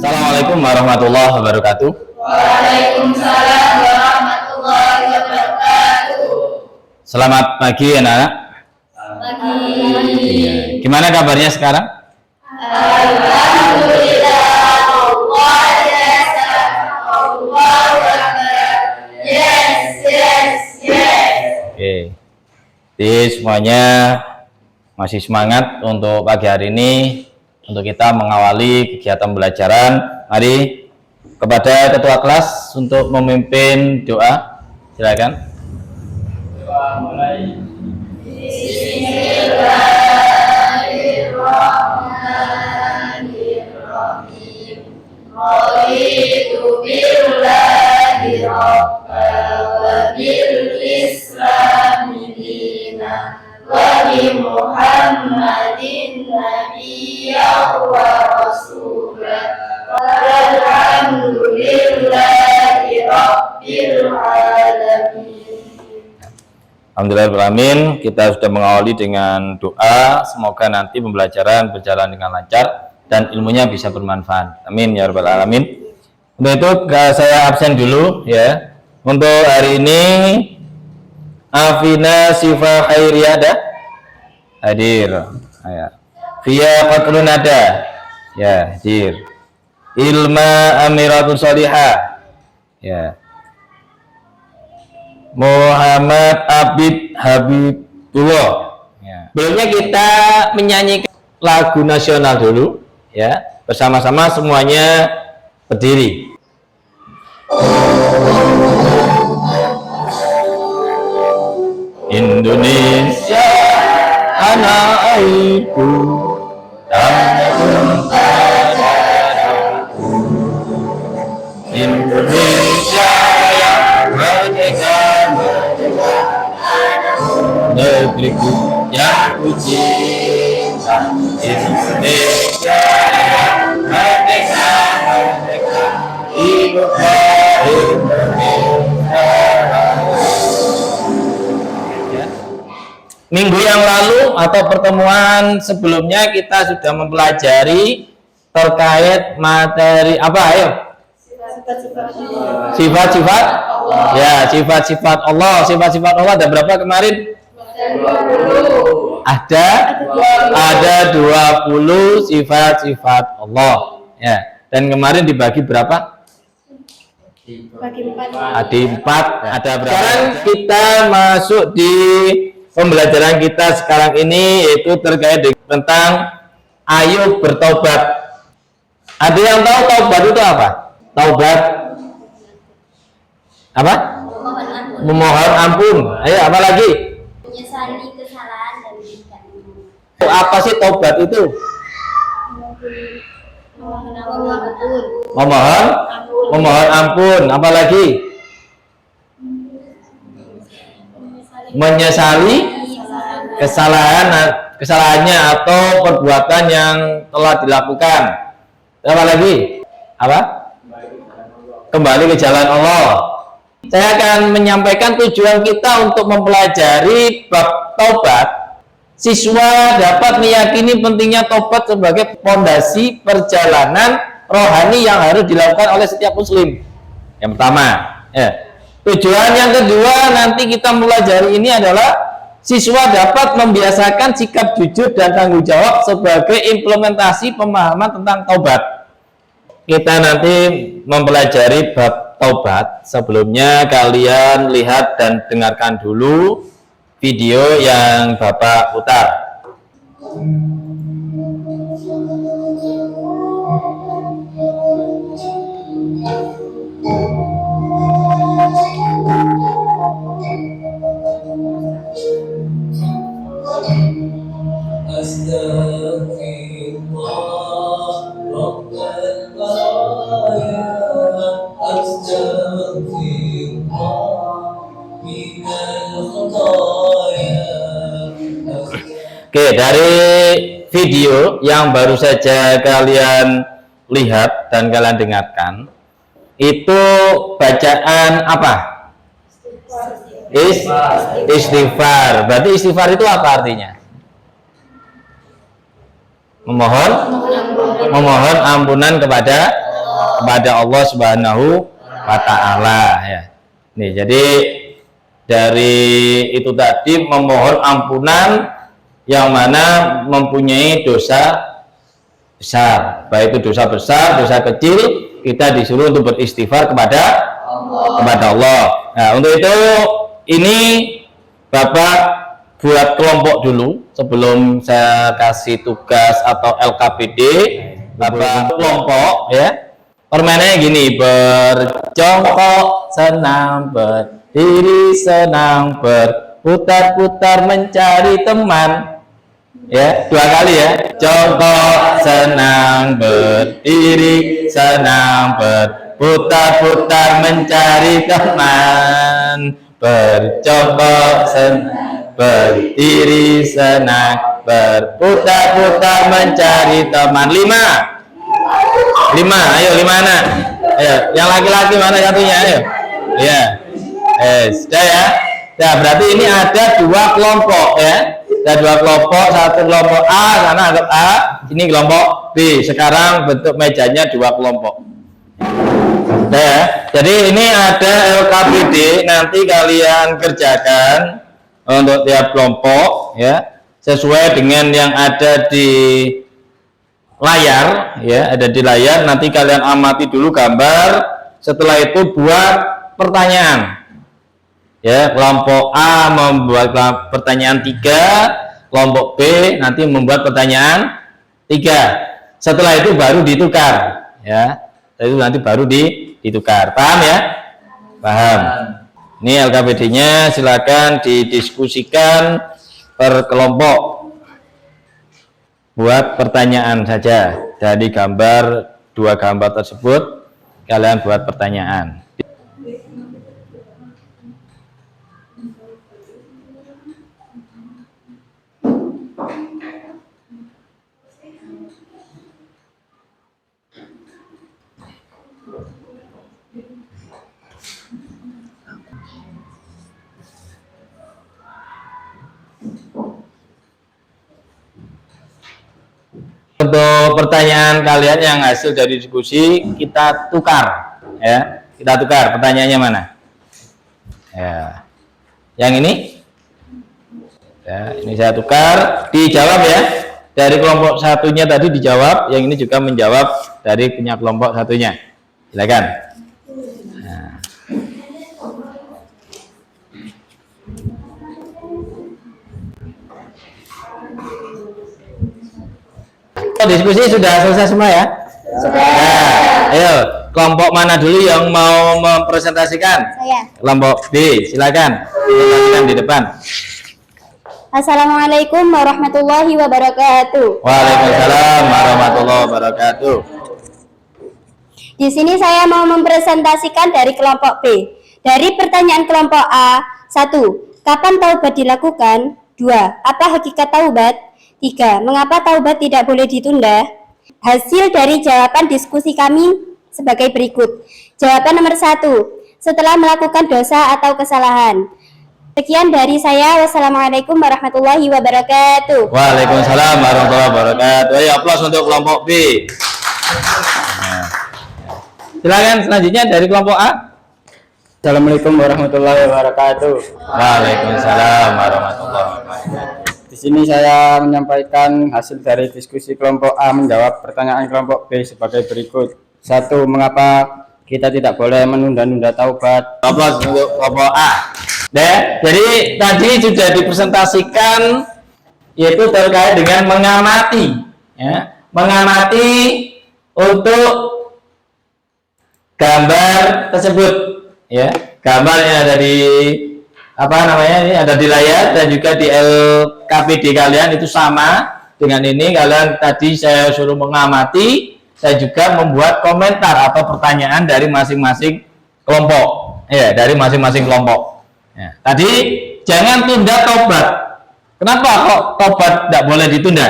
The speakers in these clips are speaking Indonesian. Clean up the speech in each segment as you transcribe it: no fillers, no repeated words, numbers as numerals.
Assalamualaikum warahmatullahi wabarakatuh. Waalaikumsalam warahmatullahi wabarakatuh. Selamat pagi anak-anak. Pagi. Gimana kabarnya sekarang? Alhamdulillah. Allah jasa. Allah akbar. Yes. Oke. Jadi semuanya masih semangat untuk pagi hari ini untuk kita mengawali kegiatan pembelajaran. Mari kepada ketua kelas untuk memimpin doa. Silakan. Doa mulai. Bismillahirrahmanirrahim. Raditu billahi rabban wa bil islami dinan wa bi Muhammadin nabiyyan wa rasulan walhamdulillahi rabbil alamin. Alhamdulillahirrahmanirrahim. Kita sudah mengawali dengan doa. Semoga nanti pembelajaran berjalan dengan lancar dan ilmunya bisa bermanfaat. Amin ya rabbal alamin. Untuk itu saya absen dulu ya. Untuk hari ini Afina Sifa Khairiyada hadir. Ya. Via Qatlun ada. Ya, hadir. Ilma Amiratun Salihah. Ya. Muhammad Abid Habibullah. Ya. Sebelumnya kita menyanyikan lagu nasional dulu, ya, bersama-sama semuanya berdiri. Indonesia tanah airku, tanah padaku. Indonesia yang merdeka, negeriku yang ku cinta. Indonesia yang merdeka, hiduplah Indonesia. Minggu yang lalu atau pertemuan sebelumnya kita sudah mempelajari terkait materi apa? Ayo. Sifat-sifat Allah. Ya, sifat-sifat Allah. Sifat-sifat Allah ada berapa kemarin? 20. Ada 20 sifat-sifat Allah. Ya. Dan kemarin dibagi berapa? Bagi 4. Ada 4. Ada berapa? Sekarang kita masuk di pembelajaran kita sekarang ini, yaitu terkait dengan tentang ayo bertaubat. Ada yang tahu taubat itu apa? Taubat apa? Memohon ampun. Ayo, apa lagi? Menyesali kesalahan dan tidak. Apa sih taubat itu? Memohon ampun. Apa lagi? Menyesali kesalahannya atau perbuatan yang telah dilakukan. Apa lagi? Apa? Kembali ke jalan Allah. Saya akan menyampaikan tujuan kita untuk mempelajari bab taubat. Siswa dapat meyakini pentingnya taubat sebagai fondasi perjalanan rohani yang harus dilakukan oleh setiap muslim. Yang pertama, ya. Tujuan yang kedua nanti kita mempelajari ini adalah siswa dapat membiasakan sikap jujur dan tanggung jawab sebagai implementasi pemahaman tentang taubat. Kita nanti mempelajari bab taubat. Sebelumnya kalian lihat dan dengarkan dulu video yang Bapak putar. Oke, dari video yang baru saja kalian lihat dan kalian dengarkan, itu bacaan apa? Istighfar. Berarti istighfar itu apa artinya? Memohon ampunan kepada kepada Allah Subhanahu wa taala ya. Nih, jadi dari itu tadi memohon ampunan yang mana mempunyai dosa besar, baik itu dosa besar, dosa kecil, kita disuruh untuk beristighfar kepada Allah. Nah, untuk itu ini Bapak buat kelompok dulu sebelum saya kasih tugas atau LKPD. Bapak kelompok ya. Permainannya gini, berjongkok senang, berdiri senang, berputar-putar mencari teman. Ya, 2 kali ya. Jongkok senang, berdiri senang, berputar-putar mencari teman. Berjongkok senang, berdiri senang, berputar-putar mencari teman. 5, ayo 5 anak. Ayo, yang laki-laki mana satunya? Ayo. Ya. Sudah ya. Nah, berarti ini ada 2 kelompok ya. Ada 2 kelompok, satu kelompok A, sana anggap A, ini kelompok B. Sekarang bentuk mejanya 2 kelompok. Sudah ya. Jadi ini ada LKPD, nanti kalian kerjakan untuk tiap kelompok ya, sesuai dengan yang ada di layar ya, ada di layar. Nanti kalian amati dulu gambar, setelah itu buat pertanyaan ya. Kelompok A membuat pertanyaan 3, kelompok B nanti membuat pertanyaan 3. Setelah itu baru ditukar ya, itu nanti baru ditukar. Paham ya? Paham. Ini LKPD-nya, silakan didiskusikan per kelompok. Buat pertanyaan saja dari gambar, 2 gambar tersebut kalian buat pertanyaan. Untuk pertanyaan kalian yang hasil dari diskusi kita tukar ya, kita tukar pertanyaannya mana ya. Yang ini ya, ini saya tukar, dijawab ya. Dari kelompok satunya tadi dijawab, yang ini juga menjawab dari punya kelompok satunya. Silakan. Nah. Diskusi sudah selesai semua ya? Sudah. Nah, ayo, kelompok mana dulu yang mau mempresentasikan? Saya. Kelompok B, silakan. Presentasikan di depan. Assalamualaikum warahmatullahi wabarakatuh. Waalaikumsalam warahmatullahi wabarakatuh. Di sini saya mau mempresentasikan dari kelompok B. Dari pertanyaan kelompok A, 1. Kapan taubat dilakukan? 2. Apa hakikat taubat? 3. Mengapa taubat tidak boleh ditunda? Hasil dari jawaban diskusi kami sebagai berikut. Jawaban nomor 1. Setelah melakukan dosa atau kesalahan. Sekian dari saya. Wassalamualaikum warahmatullahi wabarakatuh. Waalaikumsalam warahmatullahi wabarakatuh. Ayo aplaus untuk kelompok B. Nah. Silakan selanjutnya dari kelompok A. Assalamualaikum warahmatullahi wabarakatuh. Waalaikumsalam warahmatullahi wabarakatuh. Di sini saya menyampaikan hasil dari diskusi kelompok A menjawab pertanyaan kelompok B sebagai berikut. 1. Mengapa kita tidak boleh menunda-nunda taubat? Aplaus untuk kelompok A. Nah, jadi tadi sudah dipresentasikan yaitu terkait dengan mengamati ya. Mengamati untuk gambar tersebut ya. Gambar yang ada di apa namanya, ini ada di layar dan juga di LKPD kalian itu sama dengan ini. Kalian tadi saya suruh mengamati, saya juga membuat komentar atau pertanyaan dari masing-masing kelompok ya, dari masing-masing kelompok ya. Tadi jangan tunda tobat. Kenapa kok tobat tidak boleh ditunda?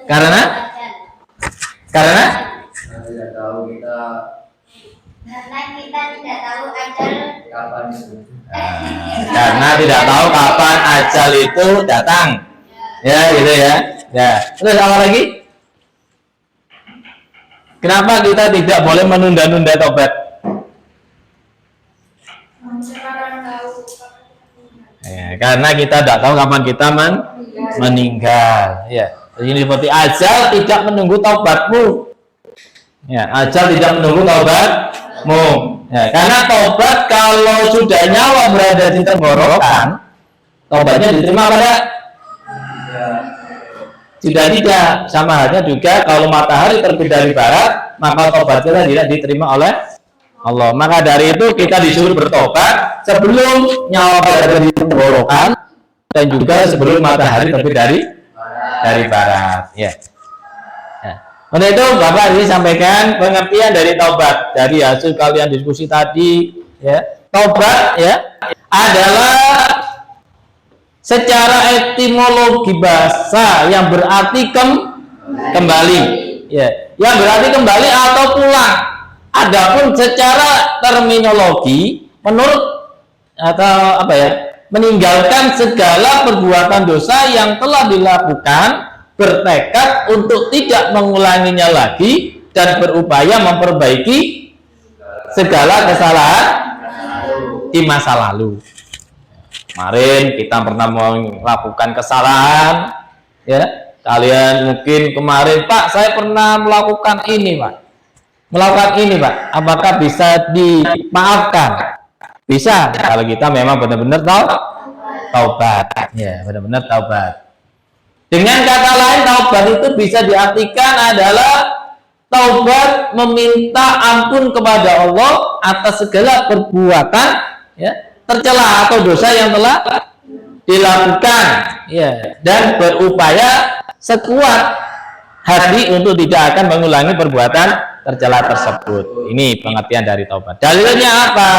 Karena tidak tahu kita Karena kita tidak tahu ajal kapan itu. karena tidak tahu kapan ajal itu datang ya, gitu ya. Ya, terus apa lagi? Kenapa kita tidak boleh menunda-nunda taubat? Ya, karena kita tidak tahu kapan kita meninggal. Ya, ini seperti ajal tidak menunggu taubatmu. Ya, ajal tidak menunggu taubatmu. Ya, karena taubat kalau sudah nyawa berada di tenggorokan, taubatnya diterima pada sudah tidak. Sama halnya juga kalau matahari terbit dari barat, maka taubat kita tidak diterima oleh Allah. Maka dari itu kita disuruh bertobat sebelum nyawa berada di tenggorokan dan juga sebelum matahari terbit dari barat. Ya. Untuk itu Bapak ini sampaikan pengertian dari taubat dari hasil kalian diskusi tadi. Ya, taubat ya adalah secara etimologi bahasa yang berarti kembali. Ya, yang berarti kembali atau pulang. Adapun secara terminologi menurut atau apa ya, meninggalkan segala perbuatan dosa yang telah dilakukan, bertekad untuk tidak mengulanginya lagi dan berupaya memperbaiki segala kesalahan di masa lalu. Kemarin kita pernah melakukan kesalahan, ya. Kalian mungkin kemarin, Pak, saya pernah melakukan ini, Pak. Apakah bisa dimaafkan? Bisa, kalau kita memang benar-benar taubat. Ya, benar-benar taubat. Dengan kata lain, taubat itu bisa diartikan adalah taubat meminta ampun kepada Allah atas segala perbuatan ya tercela atau dosa yang telah dilakukan, ya, dan berupaya sekuat hati untuk tidak akan mengulangi perbuatan tercela tersebut. Ini pengertian dari taubat. Dalilnya apa?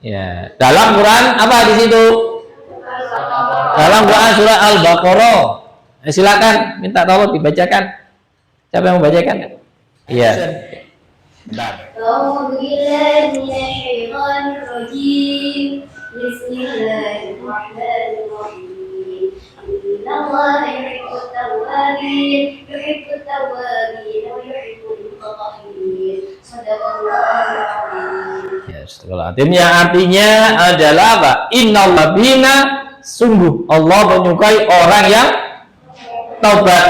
Ya, dalam Quran apa di situ? Dalam Quran surah Al-Baqarah. Silakan minta tolong dibacakan. Siapa yang membacakan? Iya. Bentar. Yang artinya adalah apa? Innalladzina, sungguh Allah menyukai orang yang taubat,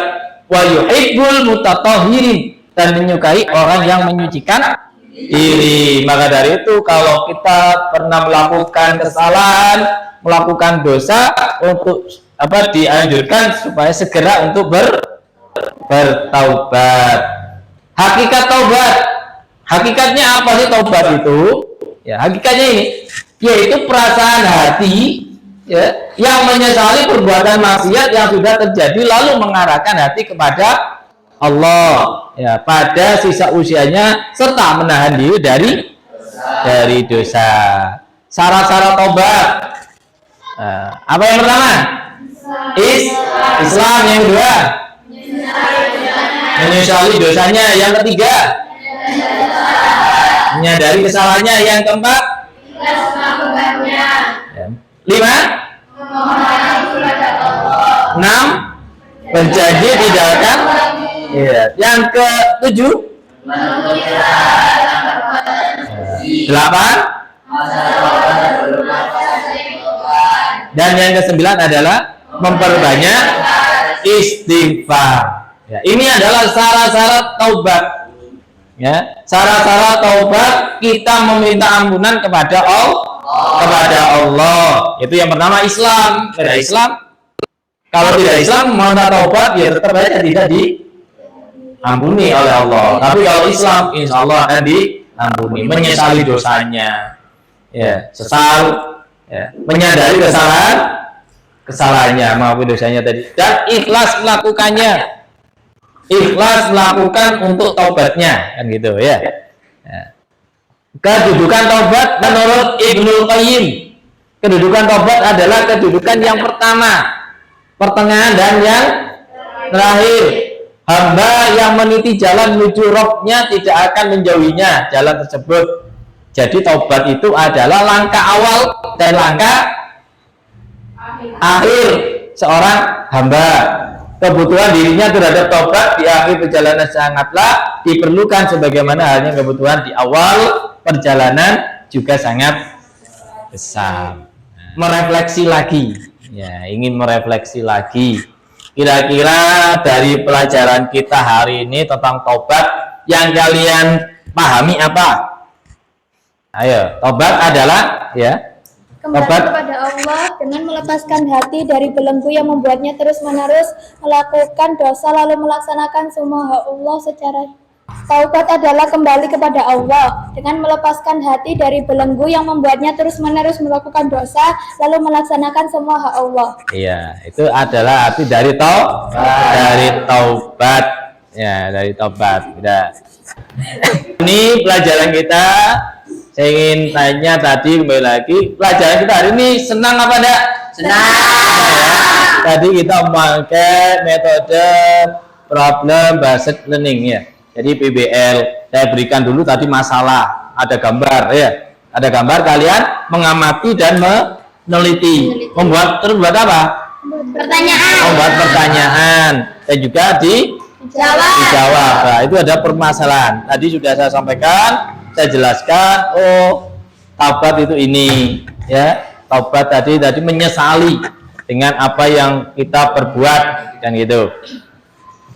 wa yuhibbul mutatahhirin, dan menyukai orang yang menyucikan diri. Maka dari itu kalau kita pernah melakukan kesalahan, melakukan dosa, untuk apa dianjurkan supaya segera untuk bertaubat. Hakikat taubat, hakikatnya apa sih taubat itu? Ya, hakikatnya ini yaitu perasaan hati ya yang menyesali perbuatan maksiat yang sudah terjadi lalu mengarahkan hati kepada Allah ya pada sisa usianya serta menahan diri dari dosa. Syarat-syarat taubat. Apa yang pertama? Islam. Yang kedua, menyesali dosanya. Yang ketiga, menyadari kesalahannya. Yang keempat, lima, enam, berjanji tidak akan. Yang ketujuh, delapan, dan yang kesembilan adalah memperbanyak istighfar. Ya, ini adalah syarat-syarat taubat. Ya, syarat-syarat taubat kita meminta ampunan kepada Allah. Itu yang pertama Islam. Tidak Islam, kalau tidak Islam mau taubat ya tetap saja tidak diampuni oleh Allah. Tapi kalau Islam, insya Allah akan diampuni. Menyesali dosanya, ya, sesal, ya, menyadari kesalahannya maupun dosanya tadi, dan ikhlas melakukannya. Ikhlas melakukan untuk taubatnya, kan gitu ya. Kedudukan taubat menurut Ibnu Qayyim, kedudukan taubat adalah kedudukan yang pertama, pertengahan, dan yang terakhir. Hamba yang meniti jalan menuju Rabb-nya tidak akan menjauhinya jalan tersebut. Jadi taubat itu adalah langkah awal dan langkah akhir seorang hamba. kebutuhan dirinya terhadap taubat di akhir perjalanan sangatlah diperlukan, sebagaimana halnya kebutuhan di awal perjalanan juga sangat besar. Merefleksi lagi, ya, ingin merefleksi lagi. Kira-kira dari pelajaran kita hari ini tentang taubat yang kalian pahami apa? Ayo, taubat adalah ya. Kembali Taubat kepada Allah dengan melepaskan hati dari belenggu yang membuatnya terus-menerus melakukan dosa lalu melaksanakan semua hak Allah secara. Taubat adalah kembali kepada Allah dengan melepaskan hati dari belenggu yang membuatnya terus-menerus melakukan dosa lalu melaksanakan semua hak Allah. Iya, itu adalah arti dari taubat. Ya, dari taubat. Ya. Ini pelajaran kita. Saya ingin tanya tadi kembali lagi, pelajaran kita hari ini senang apa enggak? Senang. Ya. Tadi kita memakai metode problem based learning ya. Jadi PBL. Saya berikan dulu tadi masalah, ada gambar ya. Ada gambar, kalian mengamati dan meneliti. Membuat apa? Pertanyaan. Membuat pertanyaan. Dan juga dijawab. Nah, itu ada permasalahan. Tadi sudah saya sampaikan, saya jelaskan. Oh, taubat itu ini, ya. Taubat tadi menyesali dengan apa yang kita perbuat, kan gitu.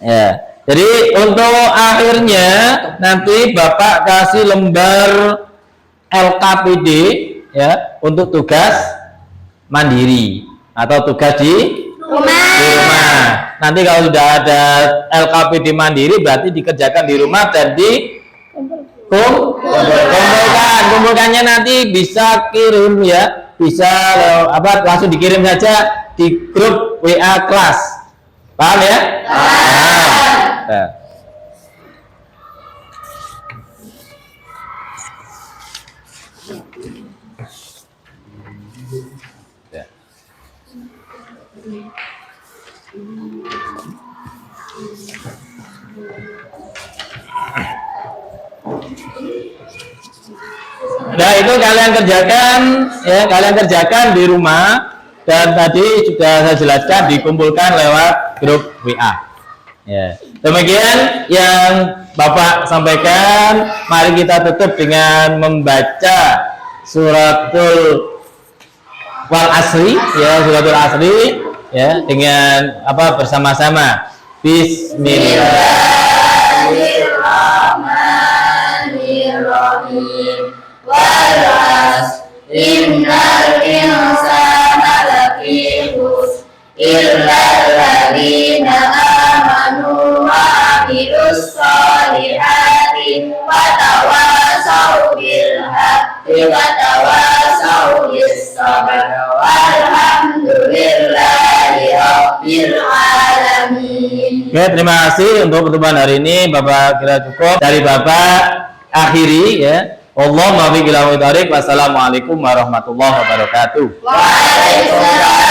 Ya. Jadi untuk akhirnya nanti Bapak kasih lembar LKPD ya untuk tugas mandiri atau tugas di rumah. Nanti kalau sudah ada LKPD mandiri berarti dikerjakan di rumah dan kumpulkannya nanti bisa kirim ya, bisa langsung dikirim saja di grup WA kelas. Paham ya? Nah. Ya. Nah, itu kalian kerjakan di rumah, dan tadi sudah saya jelaskan dikumpulkan lewat grup WA. Ya. Demikian yang Bapak sampaikan. Mari kita tutup dengan membaca suratul wal asri ya, suratul asri ya, dengan bersama-sama. Bismillahirrahmanirrahim. Walas innal insana lafi khusr illa alladziina amanu wa amilus solihati wa tawasaw bil haqqi wa tawasaw bis sabr walhamdulillahi rabbil alamin. Oke, terima kasih untuk pertemuan hari ini. Bapak kira cukup. Dari Bapak akhiri ya. Wassalamualaikum warahmatullahi wabarakatuh. Waalaikumsalam.